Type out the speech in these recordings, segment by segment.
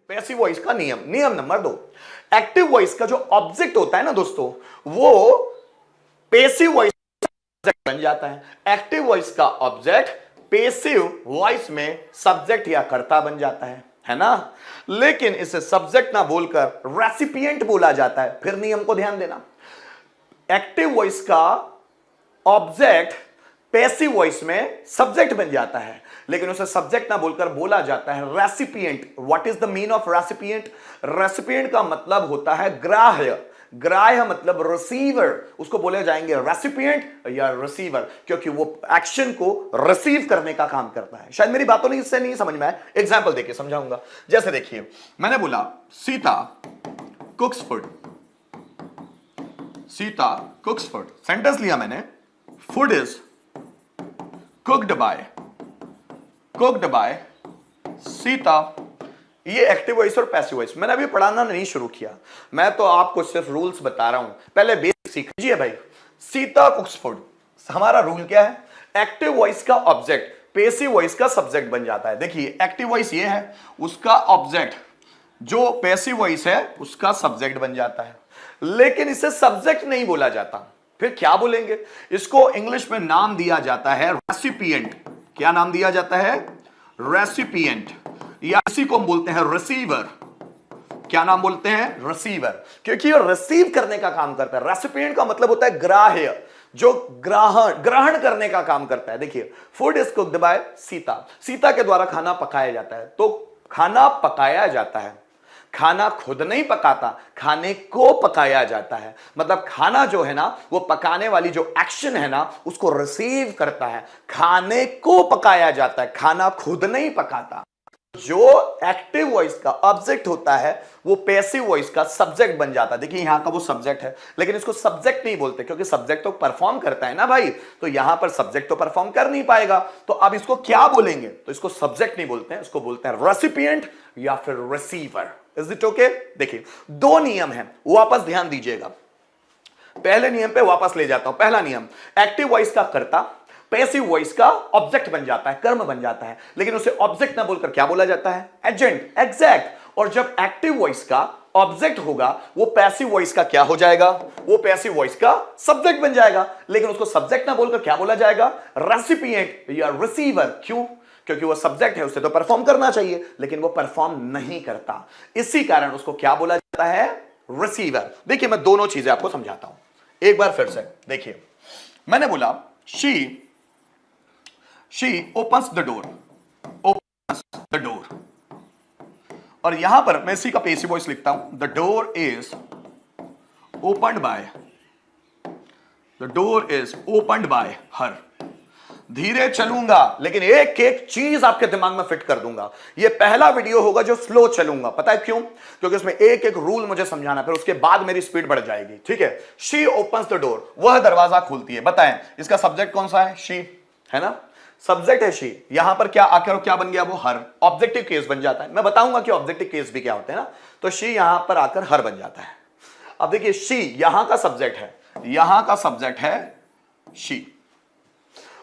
Passive voice का नियम। नियम नंबर 2, एक्टिव वॉइस का जो ऑब्जेक्ट होता है ना दोस्तों, वो पैसिव वॉइस बन जाता है। एक्टिव वॉइस का ऑब्जेक्ट पैसिव वॉइस में सब्जेक्ट या कर्ता बन जाता है ना। लेकिन इसे सब्जेक्ट ना बोलकर रेसिपिएंट बोला जाता है। फिर नियम को ध्यान देना, एक्टिव वॉइस का ऑब्जेक्ट पैसिव वॉइस में सब्जेक्ट बन जाता है, लेकिन उसे सब्जेक्ट ना बोलकर बोला जाता है recipient. What is the mean of recipient? Recipient का मतलब होता है ग्राह्य। ग्राह्य मतलब रिसीवर, उसको बोले जाएंगे रेसिपिएंट या रिसीवर, क्योंकि वो एक्शन को रिसीव करने का काम करता है। शायद मेरी बातों नहीं इससे नहीं समझ में आया, एग्जांपल देके समझाऊंगा। जैसे देखिए, मैंने बोला Sita कुक्स food, Sita कुक्स food, sentence लिया मैंने, food is cooked bye Sita. ये एक्टिव वॉइस और पैसिव वॉइस मैंने अभी पढ़ाना नहीं शुरू किया, मैं तो आपको सिर्फ रूल्स बता रहा हूं, पहले बेसिक सीख लीजिए भाई। सीता कुक्स फूड, हमारा रूल क्या है? एक्टिव वॉइस का ऑब्जेक्ट पैसिव वॉइस का सब्जेक्ट बन जाता है। देखिए एक्टिव वॉइस ये है, उसका ऑब्जेक्ट जो पैसिव वॉइस है उसका सब्जेक्ट बन जाता है, लेकिन इसे सब्जेक्ट नहीं बोला जाता। फिर क्या बोलेंगे? इसको इंग्लिश में नाम दिया जाता है रेसिपिएंट। क्या नाम दिया जाता है? रेसिपिएंट, या इसी को हम बोलते हैं रिसीवर। क्या नाम बोलते हैं? रिसीवर, क्योंकि ये रिसीव करने का काम करता है। रेसिपिएंट का मतलब होता है ग्राह्य, जो ग्रहण करने का काम करता है। देखिए, food is cooked bye Sita, Sita के द्वारा खाना पकाया जाता है। तो खाना पकाया जाता है, खाना खुद नहीं पकाता, खाने को पकाया जाता है। मतलब खाना जो है ना, वो पकाने वाली जो एक्शन है ना, उसको रिसीव करता है। खाने को पकाया जाता है, खाना खुद नहीं पकाता। जो एक्टिव वॉइस का ऑब्जेक्ट होता है वो पैसिव वॉइस का सब्जेक्ट बन जाता है। देखिए यहां का वो सब्जेक्ट है, लेकिन इसको सब्जेक्ट नहीं बोलते, क्योंकि सब्जेक्ट तो परफॉर्म करता है ना भाई, तो यहां पर सब्जेक्ट तो परफॉर्म कर नहीं पाएगा। तो अब इसको क्या बोलेंगे? तो इसको सब्जेक्ट नहीं बोलते हैं, इसको बोलते हैं रेसिपिएंट या फिर रिसीवर। Is it okay? देखिए दो नियम है, वापस ध्यान दीजिएगा। पहले नियम पे वापस ले जाता हूं। पहला नियम, एक्टिव वॉइस का कर्ता पैसिव वॉइस का ऑब्जेक्ट बन जाता है, कर्म बन जाता है, लेकिन उसे ऑब्जेक्ट ना बोलकर क्या बोला जाता है? Agent, exact. और जब एक्टिव वॉइस का ऑब्जेक्ट होगा, वो पैसिव वॉइस का क्या हो जाएगा? वो पैसिव वॉइस का सब्जेक्ट बन जाएगा, लेकिन उसको सब्जेक्ट ना बोलकर क्या बोला जाएगा? रेसिपिएंट या रिसीवर। क्यों? क्योंकि वो सब्जेक्ट है, उसे तो परफॉर्म करना चाहिए, लेकिन वो परफॉर्म नहीं करता, इसी कारण उसको क्या बोला जाता है? रिसीवर। देखिए मैं दोनों चीजें आपको समझाता हूं एक बार फिर से। देखिए मैंने बोला she opens the door, opens the door, और यहां पर मैं इसी का पैसिव वॉइस लिखता हूं, the door is opened by, the door is opened by her। धीरे चलूंगा, लेकिन एक एक चीज आपके दिमाग में फिट कर दूंगा। ये पहला वीडियो होगा जो स्लो चलूंगा, पता है क्यों? क्योंकि उसमें एक एक रूल मुझे समझाना, फिर उसके बाद मेरी स्पीड बढ़ जाएगी, ठीक है। शी ओपन्स द डोर, वह दरवाजा खोलती है। बताएं इसका सब्जेक्ट कौन सा है? शी, है ना, सब्जेक्ट है शी। यहां पर क्या आकर क्या बन गया? वो हर। ऑब्जेक्टिव केस बन जाता है, मैं बताऊंगा कि ऑब्जेक्टिव केस भी क्या होते हैं ना। तो शी यहां पर आकर हर बन जाता है। अब देखिए शी यहां का सब्जेक्ट है, यहां का सब्जेक्ट है शी,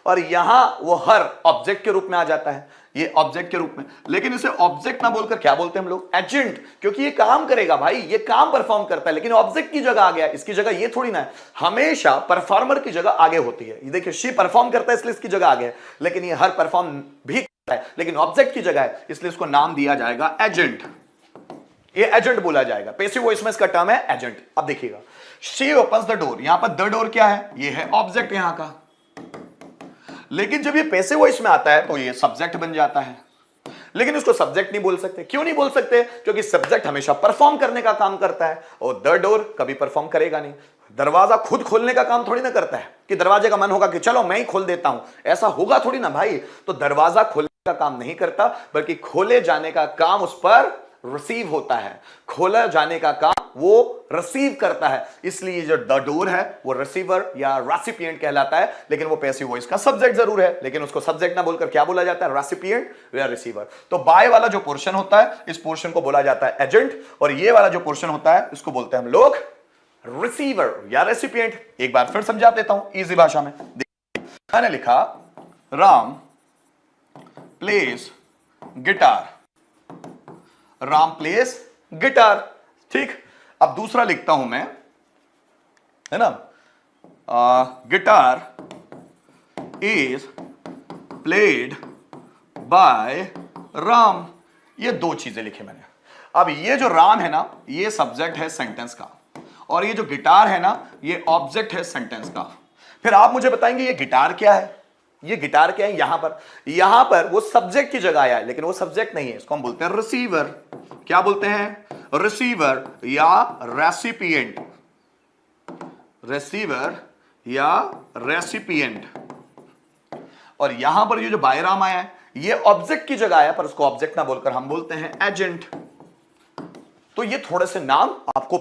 और यहां वो हर ऑब्जेक्ट के रूप में आ जाता है, ये ऑब्जेक्ट के रूप में। लेकिन इसे ऑब्जेक्ट ना बोलकर क्या बोलते हैं हम लोग? एजेंट, क्योंकि ये काम करेगा भाई, ये काम परफॉर्म करता है, लेकिन ऑब्जेक्ट की जगह आ गया। इसकी जगह ये थोड़ी ना है, हमेशा परफॉर्मर की जगह आगे होती है। ये देखिए शी परफॉर्म करता है इसलिए इसकी जगह आ गया, लेकिन ये हर परफॉर्म भी करता है, लेकिन ऑब्जेक्ट की जगह है, इसलिए इसको नाम दिया जाएगा एजेंट। ये एजेंट बोला जाएगा, पैसिव वॉइस में इसका टर्म है एजेंट। अब देखिएगा, शी ओपन्स द डोर, यहां पर द डोर क्या है? ये है ऑब्जेक्ट यहां का, लेकिन जब ये पैसिव वॉइस में आता है तो ये सब्जेक्ट बन जाता है। लेकिन इसको सब्जेक्ट नहीं बोल सकते। क्यों नहीं बोल सकते? क्योंकि सब्जेक्ट हमेशा परफॉर्म करने का काम करता है, और द डोर कभी परफॉर्म करेगा नहीं। दरवाजा खुद खोलने का काम थोड़ी ना करता है, कि दरवाजे का मन होगा कि चलो मैं ही खोल देता हूं, ऐसा होगा थोड़ी ना भाई। तो दरवाजा खोलने का काम नहीं करता, बल्कि खोले जाने का काम उस पर रिसीव होता है। खोला जाने का काम वो रिसीव करता है, इसलिए जो द डोर है वो रिसीवर या रेसिपिएंट कहलाता है। लेकिन वो पैसिव वॉइस का सब्जेक्ट जरूर है, लेकिन उसको सब्जेक्ट ना बोलकर क्या बोला जाता है? रेसिपिएंट या रिसीवर। तो बाय वाला जो पोर्शन होता है, इस पोर्शन को बोला जाता है एजेंट, और ये वाला जो पोर्शन होता है इसको बोलते हैं हम लोग रिसीवर या रेसिपिएंट। एक बार फिर समझा देता हूं इजी भाषा में। मैंने लिखा Ram plays guitar, Ram plays guitar. ठीक, अब दूसरा लिखता हूं मैं, है ना, guitar is played by Ram. ये दो चीजें लिखे मैंने। अब ये जो राम है ना, ये सब्जेक्ट है सेंटेंस का, और ये जो गिटार है ना, ये ऑब्जेक्ट है सेंटेंस का। फिर आप मुझे बताएंगे ये गिटार क्या है, ये गिटार क्या है। यहां पर वो सब्जेक्ट की जगह आया है, लेकिन वो सब्जेक्ट नहीं है, इसको हम बोलते हैं रिसीवर। क्या बोलते हैं? रिसीवर या रेसिपिएंट। रिसीवर या रेसिपिएंट। और यहां पर ये जो बाय राम आया है, ये ऑब्जेक्ट की जगह आया, पर उसको ऑब्जेक्ट ना बोलकर हम बोलते हैं एजेंट। तो ये थोड़े से नाम आपको